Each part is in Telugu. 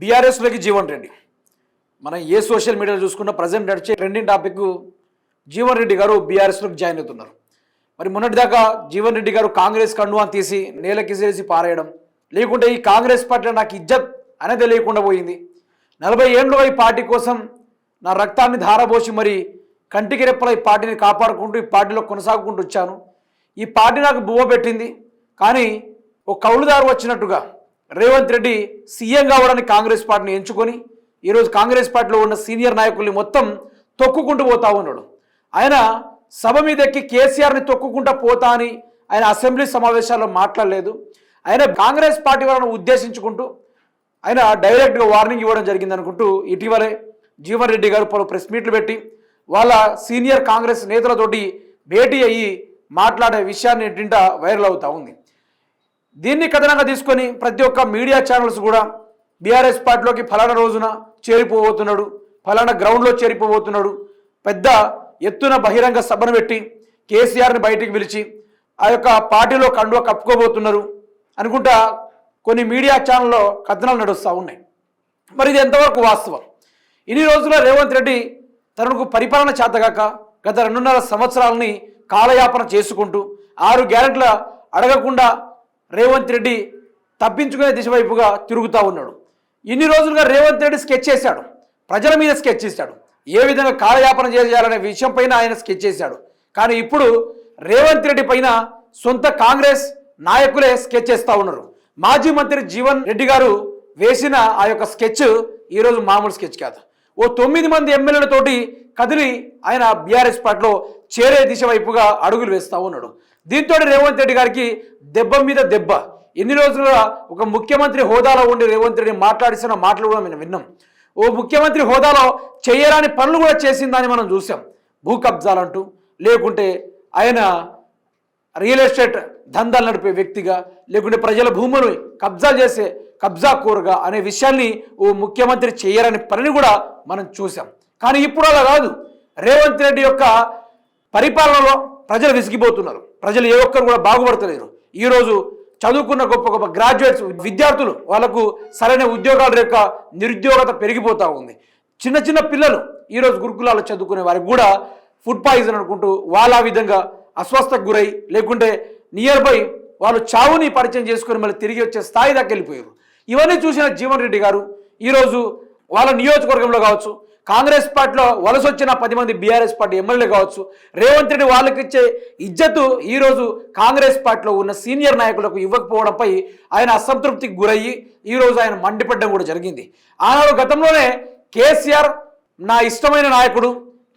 బీఆర్ఎస్లోకి జీవన్ రెడ్డి. మనం ఏ సోషల్ మీడియాలో చూసుకున్నా ప్రజెంట్ నడిచే ట్రెండింగ్ టాపిక్ జీవన్ రెడ్డి గారు బీఆర్ఎస్లోకి జాయిన్ అవుతున్నారు. మరి మొన్నటిదాకా జీవన్ రెడ్డి గారు కాంగ్రెస్ కండువా తీసి నేలకిసేసి పారేయడం, లేకుంటే ఈ కాంగ్రెస్ పార్టీలో నాకు ఇజ్జత్ అనేది లేకుండా పోయింది. 40 ఏళ్ళు ఈ పార్టీ కోసం నా రక్తాన్ని ధారపోసి మరి కంటికి రెప్పల ఈ పార్టీని కాపాడుకుంటూ ఈ పార్టీలో కొనసాగుకుంటూ వచ్చాను. ఈ పార్టీ నాకు బువ్వ పెట్టింది. కానీ ఒక కౌలుదారు వచ్చినట్టుగా రేవంత్ రెడ్డి సీఎం కావడానికి కాంగ్రెస్ పార్టీని ఎంచుకొని ఈరోజు కాంగ్రెస్ పార్టీలో ఉన్న సీనియర్ నాయకుల్ని మొత్తం తొక్కుకుంటూ పోతా ఉన్నాడు. ఆయన సభ మీద ఎక్కి కేసీఆర్ని తొక్కుకుంటూ పోతా అని ఆయన అసెంబ్లీ సమావేశాల్లో మాట్లాడలేదు. ఆయన కాంగ్రెస్ పార్టీ వాళ్ళను ఉద్దేశించుకుంటూ ఆయన డైరెక్ట్గా వార్నింగ్ ఇవ్వడం జరిగింది అనుకుంటూ ఇటీవలే జీవన్ రెడ్డి గారు పలు ప్రెస్ మీట్లు పెట్టి వాళ్ళ సీనియర్ కాంగ్రెస్ నేతలతోటి భేటీ అయ్యి మాట్లాడే విషయాన్ని ఇంటింట వైరల్ అవుతూ ఉంది. దీన్ని కథనంగా తీసుకొని ప్రతి ఒక్క మీడియా ఛానల్స్ కూడా బీఆర్ఎస్ పార్టీలోకి ఫలానా రోజున చేరిపోబోతున్నాడు, ఫలానా గ్రౌండ్లో చేరిపోబోతున్నాడు, పెద్ద ఎత్తున బహిరంగ సభను పెట్టి కేసీఆర్ని బయటికి పిలిచి ఆ యొక్క పార్టీలో కండువ కప్పుకోబోతున్నారు అనుకుంటా కొన్ని మీడియా ఛానల్లో కథనాలు నడుస్తూ ఉన్నాయి. మరి ఇది ఎంతవరకు వాస్తవం? ఇన్ని రోజుల్లో రేవంత్ రెడ్డి తనకు పరిపాలన చేతగాక గత 2.5 సంవత్సరాలని కాలయాపన చేసుకుంటూ 6 గ్యారెంట్ల అడగకుండా రేవంత్ రెడ్డి తప్పించుకునే దిశ వైపుగా తిరుగుతూ ఉన్నాడు. ఇన్ని రోజులుగా రేవంత్ రెడ్డి స్కెచ్ చేశాడు, ప్రజల మీద స్కెచ్ చేశాడు, ఏ విధంగా కాలయాపన చేయాలనే విషయం పైన ఆయన స్కెచ్ చేశాడు. కానీ ఇప్పుడు రేవంత్ రెడ్డి పైన సొంత కాంగ్రెస్ నాయకులే స్కెచ్ చేస్తూ ఉన్నారు. మాజీ మంత్రి జీవన్ రెడ్డి గారు వేసిన ఆ యొక్క స్కెచ్ ఈరోజు మామూలు స్కెచ్ కాదు. ఓ 9 మంది ఎమ్మెల్యేలతోటి కదిలి ఆయన బీఆర్ఎస్ పార్టీలో చేరే దిశ వైపుగా అడుగులు వేస్తూ ఉన్నాడు. దీంతో రేవంత్ రెడ్డి గారికి దెబ్బ మీద దెబ్బ. ఎన్ని రోజులుగా ఒక ముఖ్యమంత్రి హోదాలో ఉండి రేవంత్ రెడ్డి మాట్లాడిసిన మాటలు కూడా మేము విన్నాం. ఓ ముఖ్యమంత్రి హోదాలో చేయరాని పనులు కూడా చేసిందని మనం చూసాం. భూ కబ్జాలంటూ, లేకుంటే ఆయన రియల్ ఎస్టేట్ దందాలు నడిపే వ్యక్తిగా, లేకుంటే ప్రజల భూములు కబ్జాలు చేసే కబ్జాకోరుగా అనే విషయాన్ని ఓ ముఖ్యమంత్రి చేయరని పనిని కూడా మనం చూసాం. కానీ ఇప్పుడు అలా కాదు. రేవంత్ రెడ్డి యొక్క పరిపాలనలో ప్రజలు విసిగిపోతున్నారు. ప్రజలు ఏ ఒక్కరు కూడా బాగుపడతలేరు. ఈరోజు చదువుకున్న గొప్ప గొప్ప గ్రాడ్యుయేట్స్ విద్యార్థులు వాళ్ళకు సరైన ఉద్యోగాల యొక్క నిరుద్యోగత పెరిగిపోతూ ఉంది. చిన్న చిన్న పిల్లలు ఈరోజు గురుకులాలు చదువుకునే వారికి కూడా ఫుడ్ పాయిజన్ అనుకుంటూ వాళ్ళ విధంగా అస్వస్థకు గురై, లేకుంటే నియర్ బై వాళ్ళు చావుని పరిచయం చేసుకొని మళ్ళీ తిరిగి వచ్చే స్థాయి దాకా వెళ్ళిపోయారు. ఇవన్నీ చూసిన జీవన్ రెడ్డి గారు ఈరోజు వాళ్ళ నియోజకవర్గంలో కావచ్చు, కాంగ్రెస్ పార్టీలో వలస వచ్చిన 10 మంది బీఆర్ఎస్ పార్టీ ఎమ్మెల్యేలు కావచ్చు, రేవంత్ రెడ్డి వాళ్ళకి ఇచ్చే ఇజ్జతు ఈరోజు కాంగ్రెస్ పార్టీలో ఉన్న సీనియర్ నాయకులకు ఇవ్వకపోవడంపై ఆయన అసంతృప్తికి గురయ్యి ఈరోజు ఆయన మండిపడ్డం కూడా జరిగింది. ఆనాడు గతంలోనే కేసీఆర్ నా ఇష్టమైన నాయకుడు,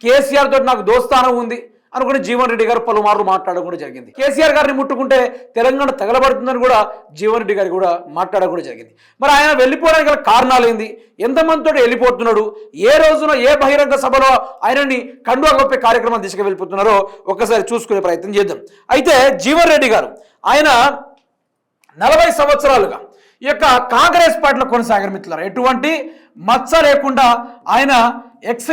కేసీఆర్ తోటి నాకు దోస్తానం ఉంది అనుకుని జీవన్ రెడ్డి గారు పలుమార్లు మాట్లాడడం కూడా జరిగింది. కేసీఆర్ గారిని ముట్టుకుంటే తెలంగాణ తగలబడుతుందని కూడా జీవన్ రెడ్డి గారు కూడా మాట్లాడడం కూడా జరిగింది. మరి ఆయన వెళ్ళిపోవడానికి గల కారణాలు ఏంది? ఎంతమందితో వెళ్ళిపోతున్నాడు? ఏ రోజున ఏ బహిరంగ సభలో ఆయనని కండువా కప్పే కార్యక్రమం దిశగా వెళ్ళిపోతున్నారో ఒక్కసారి చూసుకునే ప్రయత్నం చేద్దాం. అయితే జీవన్ రెడ్డి గారు ఆయన 40 సంవత్సరాలుగా ఈ యొక్క కాంగ్రెస్ పార్టీలో కొనసాగారు మిత్రులారా. ఎటువంటి మచ్చ లేకుండా ఆయన ఎక్స్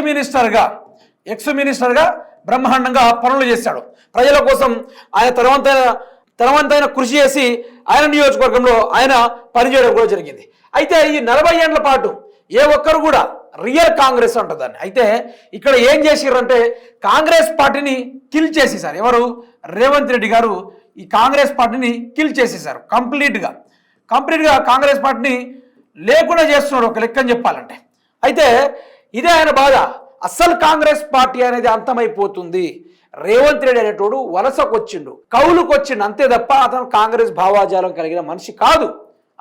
మినిస్టర్గా బ్రహ్మాండంగా పనులు చేశాడు. ప్రజల కోసం ఆయన తనవంతైన కృషి చేసి ఆయన నియోజకవర్గంలో ఆయన పనిచేయడం కూడా జరిగింది. అయితే ఈ 40 ఏళ్ల పాటు ఏ ఒక్కరు కూడా రియల్ కాంగ్రెస్ అంటదాన్ని. అయితే ఇక్కడ ఏం చేసిర్రంటే కాంగ్రెస్ పార్టీని కిల్ చేసేసారు. ఎవరు? రేవంత్ రెడ్డి గారు ఈ కాంగ్రెస్ పార్టీని కిల్ చేసేసారు. కంప్లీట్గా కాంగ్రెస్ పార్టీని లేకుండా చేస్తున్నారు ఒక లెక్కని చెప్పాలంటే. అయితే ఇదే ఆయన బాధ. అసలు కాంగ్రెస్ పార్టీ అనేది అంతమైపోతుంది. రేవంత్ రెడ్డి అనేటోడు వలసకొచ్చిండు, కౌలుకొచ్చిండు అంతే తప్ప అతను కాంగ్రెస్ భావాజాలం కలిగిన మనిషి కాదు.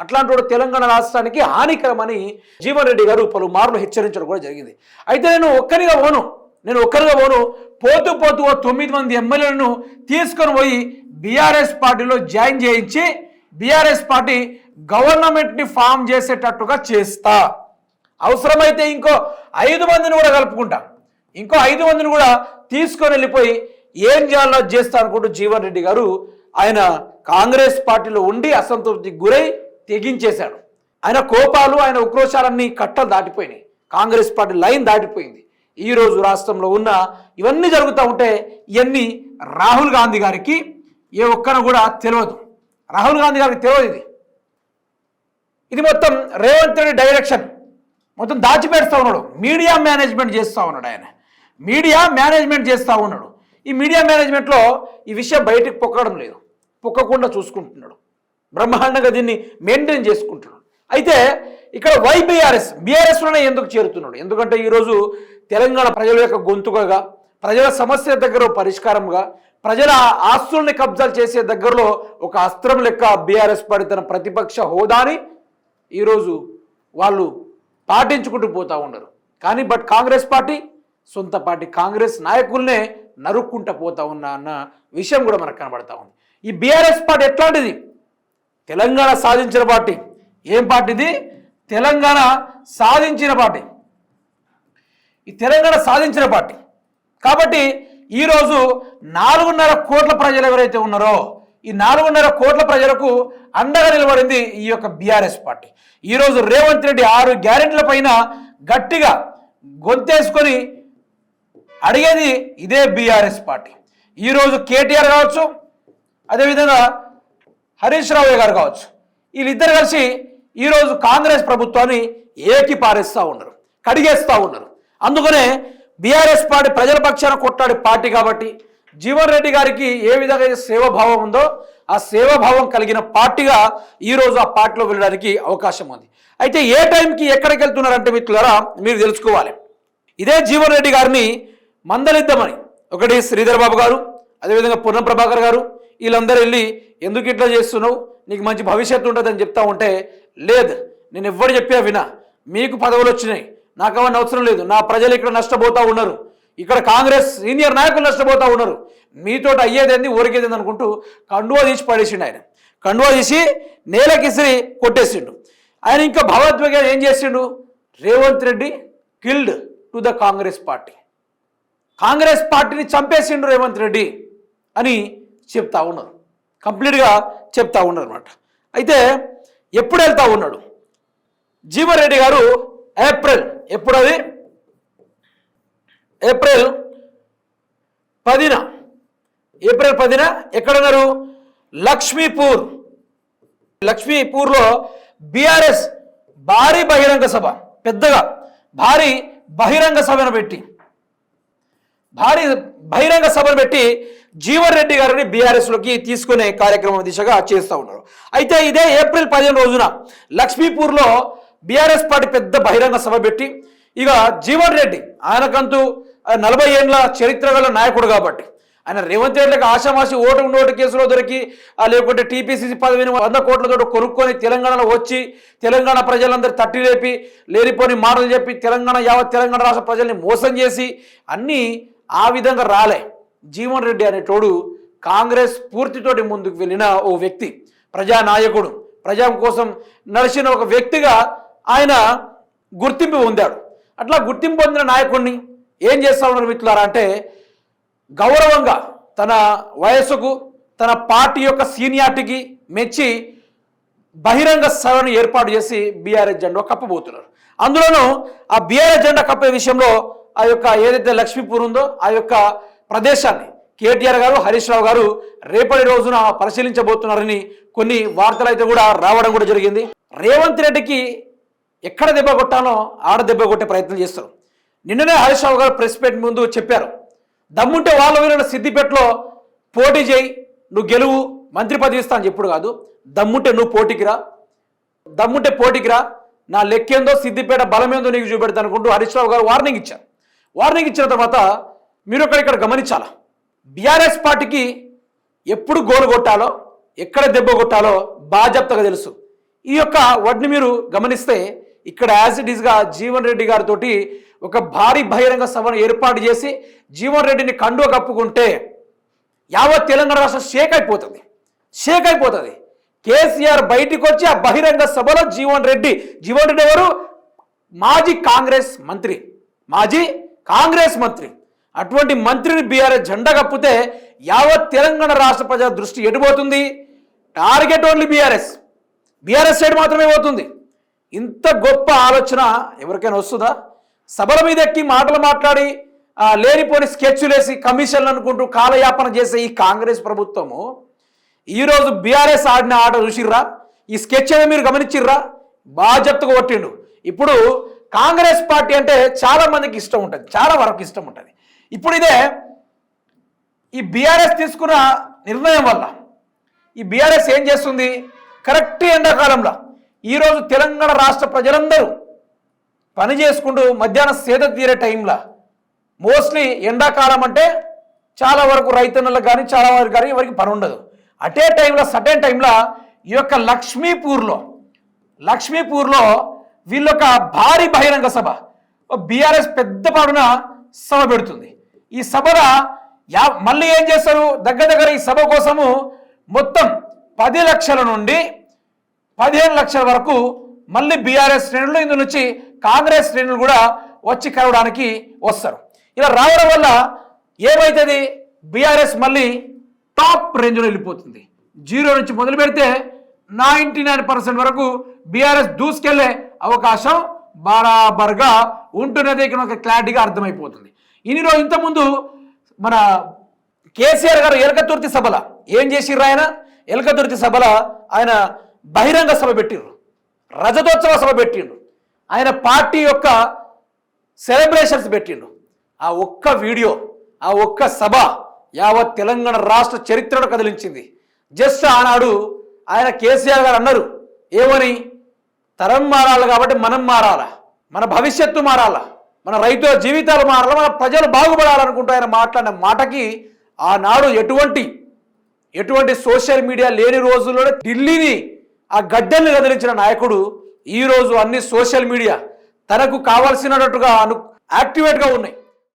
అట్లాంటి తెలంగాణ రాష్ట్రానికి హానికరమని జీవన్ రెడ్డి గారు పలుమార్లు హెచ్చరించడం కూడా జరిగింది. అయితే నేను ఒక్కరిగా పోను, పోతూ 9 మంది ఎమ్మెల్యేలను తీసుకొని పోయి బీఆర్ఎస్ పార్టీలో జాయిన్ చేయించి బీఆర్ఎస్ పార్టీ గవర్నమెంట్ని ఫామ్ చేసేటట్టుగా చేస్తా. అవసరమైతే ఇంకో 5 మందిని కూడా కలుపుకుంటా, ఇంకో 5 మందిని కూడా తీసుకొని వెళ్ళిపోయి ఏం చేయాలో చేస్తా అనుకుంటూ జీవన్ రెడ్డి గారు ఆయన కాంగ్రెస్ పార్టీలో ఉండి అసంతృప్తికి గురై తెగించేశాడు. ఆయన కోపాలు, ఆయన ఉక్రోషాలన్నీ కట్టలు దాటిపోయినాయి. కాంగ్రెస్ పార్టీ లైన్ దాటిపోయింది. ఈరోజు రాష్ట్రంలో ఉన్న ఇవన్నీ జరుగుతూ ఉంటే ఇవన్నీ రాహుల్ గాంధీ గారికి ఏ ఒక్కరు కూడా తెలియదు. రాహుల్ గాంధీ గారికి తెలియదు. ఇది మొత్తం రేవంత్ రెడ్డి డైరెక్షన్. మొత్తం దాచిపెడతా ఉన్నాడు. మీడియా మేనేజ్మెంట్ చేస్తూ ఉన్నాడు ఆయన. మీడియా మేనేజ్మెంట్ చేస్తూ ఉన్నాడు. ఈ మీడియా మేనేజ్మెంట్లో ఈ విషయం బయటకు పొక్కడం లేదు, పొక్కకుండా చూసుకుంటున్నాడు. బ్రహ్మాండంగా దీన్ని మెయింటైన్ చేసుకుంటున్నాడు. అయితే ఇక్కడ బీఆర్ఎస్లోనే ఎందుకు చేరుతున్నాడు? ఎందుకంటే ఈరోజు తెలంగాణ ప్రజల యొక్క గొంతుకగా, ప్రజల సమస్య దగ్గర పరిష్కారంగా, ప్రజల ఆస్తుల్ని కబ్జాలు చేసే దగ్గరలో ఒక అస్త్రం లెక్క బీఆర్ఎస్ పార్టీ తన ప్రతిపక్ష హోదాని ఈరోజు వాళ్ళు పాటించుకుంటూ పోతూ ఉన్నారు. కానీ కాంగ్రెస్ పార్టీ సొంత పార్టీ కాంగ్రెస్ నాయకుల్నే నరుక్కుంటూ పోతా ఉన్నా అన్న విషయం కూడా మనకు కనబడతా ఉంది. ఈ బీఆర్ఎస్ పార్టీ ఎట్లాంటిది? తెలంగాణ సాధించిన పార్టీ. ఏం పార్టీది? తెలంగాణ సాధించిన పార్టీ. ఈ తెలంగాణ సాధించిన పార్టీ కాబట్టి ఈరోజు 4.5 కోట్ల ప్రజలు ఎవరైతే ఉన్నారో ఈ 4.5 కోట్ల ప్రజలకు అండగా నిలబడింది ఈ యొక్క బీఆర్ఎస్ పార్టీ. ఈరోజు రేవంత్ రెడ్డి 6 గ్యారెంటీల పైన గట్టిగా గొంతేసుకొని అడిగేది ఇదే బీఆర్ఎస్ పార్టీ. ఈరోజు కేటీఆర్ కావచ్చు, అదేవిధంగా హరీష్ రావు గారు కావచ్చు, వీళ్ళిద్దరు కలిసి ఈరోజు కాంగ్రెస్ ప్రభుత్వాన్ని ఏకిపారేస్తూ ఉన్నారు, కడిగేస్తూ ఉన్నారు. అందుకనే బీఆర్ఎస్ పార్టీ ప్రజల పక్షాన కొట్లాడే పార్టీ కాబట్టి జీవన్ రెడ్డి గారికి ఏ విధంగా సేవాభావం ఉందో ఆ సేవాభావం కలిగిన పార్టీగా ఈరోజు ఆ పార్టీలో వెళ్ళడానికి అవకాశం ఉంది. అయితే ఏ టైంకి ఎక్కడికి వెళ్తున్నారంటే మిత్రులారా మీరు తెలుసుకోవాలి. ఇదే జీవన్ రెడ్డి గారిని మందలిద్దామని ఒకటి శ్రీధర్ బాబు గారు, అదేవిధంగా పూర్ణం ప్రభాకర్ గారు వీళ్ళందరూ వెళ్ళి ఎందుకు ఇట్లా చేస్తున్నావు, నీకు మంచి భవిష్యత్తు ఉంటుందని చెప్తా ఉంటే, లేదు నేను ఎవ్వరు చెప్పా వినా, మీకు పదవులు వచ్చినాయి, నాకు అవన్నీ అవసరం లేదు, నా ప్రజలు ఇక్కడ నష్టపోతూ ఉన్నారు, ఇక్కడ కాంగ్రెస్ సీనియర్ నాయకులు నష్టపోతూ ఉన్నారు, మీతో అయ్యేదేంది ఊరికేదేంది అనుకుంటూ కండువా తీసి పడేసిండు. ఆయన కండువా తీసి నేలకిసిరి కొట్టేసిండు. ఆయన ఇంకా భావోద్వేగా ఏం చేసిండు? Revanth Reddy killed to the Congress party, Congress పార్టీని చంపేసిండు రేవంత్ రెడ్డి అని చెప్తా ఉన్నారు, కంప్లీట్గా చెప్తా ఉన్నారు అనమాట. అయితే ఎప్పుడు వెళ్తా ఉన్నాడు జీవన్ రెడ్డి గారు? ఎప్పుడు అది ఏప్రిల్ 10న ఎక్కడున్నారు? లక్ష్మీపూర్లో బీఆర్ఎస్ భారీ బహిరంగ సభ, పెద్దగా భారీ బహిరంగ సభను పెట్టి జీవన్ రెడ్డి గారిని బీఆర్ఎస్లోకి తీసుకునే కార్యక్రమం దిశగా చేస్తూ ఉన్నారు. అయితే ఇదే ఏప్రిల్ 15 రోజున లక్ష్మీపూర్లో బీఆర్ఎస్ పార్టీ పెద్ద బహిరంగ సభ పెట్టి ఇక జీవన్ రెడ్డి ఆయనకంటూ 40 ఏళ్ళ చరిత్ర గల నాయకుడు కాబట్టి ఆయన రేవంత్ రెడ్డికి ఆషామాషి ఓటు కేసులో దొరికి లేకుంటే టీపీసీసీ పదవిని 100 కోట్లతో కొనుక్కొని తెలంగాణలో వచ్చి తెలంగాణ ప్రజలందరూ తట్టి లేపి లేనిపోని మాటలు చెప్పి యావత్ తెలంగాణ రాష్ట్ర ప్రజల్ని మోసం చేసి అన్నీ ఆ విధంగా రాలే. జీవన్ రెడ్డి అనేటోడు కాంగ్రెస్ పూర్తితోటి ముందుకు వెళ్ళిన ఓ వ్యక్తి, ప్రజానాయకుడు, ప్రజా కోసం నడిచిన ఒక వ్యక్తిగా ఆయన గుర్తింపు పొందాడు. అట్లా గుర్తింపు పొందిన నాయకుడిని ఏం చేస్తా ఉన్నారు మిత్రులారా అంటే, గౌరవంగా తన వయస్సుకు తన పార్టీ యొక్క సీనియారిటీకి మెచ్చి బహిరంగ సభను ఏర్పాటు చేసి బీఆర్ఎస్ జెండా కప్పబోతున్నారు. అందులోనూ ఆ బీఆర్ఎస్ జెండా కప్పే విషయంలో ఆ యొక్క ఏదైతే లక్ష్మీపూర్ ఉందో ఆ యొక్క ప్రదేశాన్ని కేటీఆర్ గారు, హరీష్ రావు గారు రేపటి రోజున పరిశీలించబోతున్నారని కొన్ని వార్తలు అయితే కూడా రావడం కూడా జరిగింది. రేవంత్ రెడ్డికి ఎక్కడ దెబ్బ కొట్టాలో ఆడ దెబ్బ కొట్టే ప్రయత్నం చేస్తారు. నిన్ననే హరీష్ రావు గారు ప్రెస్ మీట్ ముందు చెప్పారు, దమ్ముంటే వాళ్ళ వీళ్ళ సిద్దిపేటలో పోటీ చేయి, నువ్వు గెలువు, మంత్రి పదవి ఇస్తా అని చెప్పుడు కాదు, దమ్ముంటే నువ్వు పోటీకి రా, నా లెక్కేందో సిద్దిపేట బలమేందో నీకు చూపెడతా అనుకుంటూ హరీష్ రావు గారు వార్నింగ్ ఇచ్చారు. వార్నింగ్ ఇచ్చిన తర్వాత మీరు ఇక్కడ గమనించాలా, బీఆర్ఎస్ పార్టీకి ఎప్పుడు గోలు కొట్టాలో ఎక్కడ దెబ్బ కొట్టాలో బాధ్యతగా తెలుసు. ఈ యొక్క వాటిని మీరు గమనిస్తే ఇక్కడ యాజ్ ఇట్ ఈస్గా జీవన్ రెడ్డి గారితో ఒక భారీ బహిరంగ సభను ఏర్పాటు చేసి జీవన్ రెడ్డిని కండువ కప్పుకుంటే యావత్ తెలంగాణ రాష్ట్రం షేక్ అయిపోతుంది. కేసీఆర్ బయటికి వచ్చి ఆ బహిరంగ సభలో జీవన్ రెడ్డి ఎవరు? మాజీ కాంగ్రెస్ మంత్రి. అటువంటి మంత్రిని బీఆర్ఎస్ జెండా కప్పితే యావత్ తెలంగాణ రాష్ట్ర ప్రజల దృష్టి ఎటుపోతుంది? టార్గెట్ ఓన్లీ బీఆర్ఎస్ సైడ్ మాత్రమే పోతుంది. ఇంత గొప్ప ఆలోచన ఎవరికైనా వస్తుందా? సభల మీద ఎక్కి మాటలు మాట్లాడి లేనిపోని స్కెచ్లు వేసి కమిషన్లు అనుకుంటూ కాలయాపన చేసే ఈ కాంగ్రెస్ ప్రభుత్వము ఈరోజు బీఆర్ఎస్ ఆడిన ఆట చూసిర్రా? ఈ స్కెచ్ ఏమో మీరు గమనించిర్రా? బాధ్యతగా కొట్టిండు. ఇప్పుడు కాంగ్రెస్ పార్టీ అంటే చాలా మందికి ఇష్టం ఉంటుంది, చాలా వరకు ఇష్టం ఉంటుంది. ఇప్పుడు ఇదే ఈ బీఆర్ఎస్ తీసుకున్న నిర్ణయం వల్ల ఈ బీఆర్ఎస్ ఏం చేస్తుంది, కరెక్ట్ ఎండాకాలంలో ఈరోజు తెలంగాణ రాష్ట్ర ప్రజలందరూ పని చేసుకుంటూ మధ్యాహ్నం సేద తీరే టైంలో, మోస్ట్లీ ఎండాకాలం అంటే చాలా వరకు రైతన్నులకు కానీ చాలా వరకు కానీ ఎవరికి పని ఉండదు. అటే టైంలో సర్టెన్ టైంలో ఈ యొక్క లక్ష్మీపూర్లో వీళ్ళొక భారీ బహిరంగ సభ బీఆర్ఎస్ పెద్ద పాడున సభ పెడుతుంది. ఈ సభలో మళ్ళీ ఏం చేస్తారు, దగ్గర ఈ సభ కోసము మొత్తం 10 లక్షల నుండి 15 లక్షల వరకు మళ్ళీ బీఆర్ఎస్ శ్రేణులు, ఇందు నుంచి కాంగ్రెస్ శ్రేణులు కూడా వచ్చి కలవడానికి వస్తారు. ఇలా రావడం వల్ల ఏమవుతుంది, బీఆర్ఎస్ మళ్ళీ టాప్ రేంజ్లో వెళ్ళిపోతుంది. 0 నుంచి మొదలు పెడితే 99% వరకు బీఆర్ఎస్ దూసుకెళ్లే అవకాశం బరాబర్గా ఉంటున్నది. ఇక్కడ క్లారిటీగా అర్థమైపోతుంది. ఇంతకుముందు మన కేసీఆర్ గారు ఎలకతుర్తి సభల ఏం చేసిర్రు, ఆయన ఎలకతుర్తి సభల ఆయన బహిరంగ సభ పెట్టిర్రు, రజతోత్సవ సభ పెట్టిండు, ఆయన పార్టీ యొక్క సెలబ్రేషన్స్ పెట్టిండు. ఆ ఒక్క వీడియో, ఆ ఒక్క సభ యావత్ తెలంగాణ రాష్ట్ర చరిత్రను కదిలించింది. జస్ట్ ఆనాడు ఆయన కేసీఆర్ గారు అన్నారు ఏమని, తరం మారాలి కాబట్టి మనం మారాలా, మన భవిష్యత్తు మారాలా, మన రైతుల జీవితాలు మారాలా, మన ప్రజలు బాగుపడాలనుకుంటూ ఆయన మాట్లాడిన మాటకి ఆనాడు ఎటువంటి సోషల్ మీడియా లేని రోజుల్లోనే ఢిల్లీని ఆ గడ్డల్ని కదిలించిన నాయకుడు ఈరోజు అన్ని సోషల్ మీడియా తనకు కావాల్సినట్టుగా యాక్టివేట్గా ఉన్నాయి.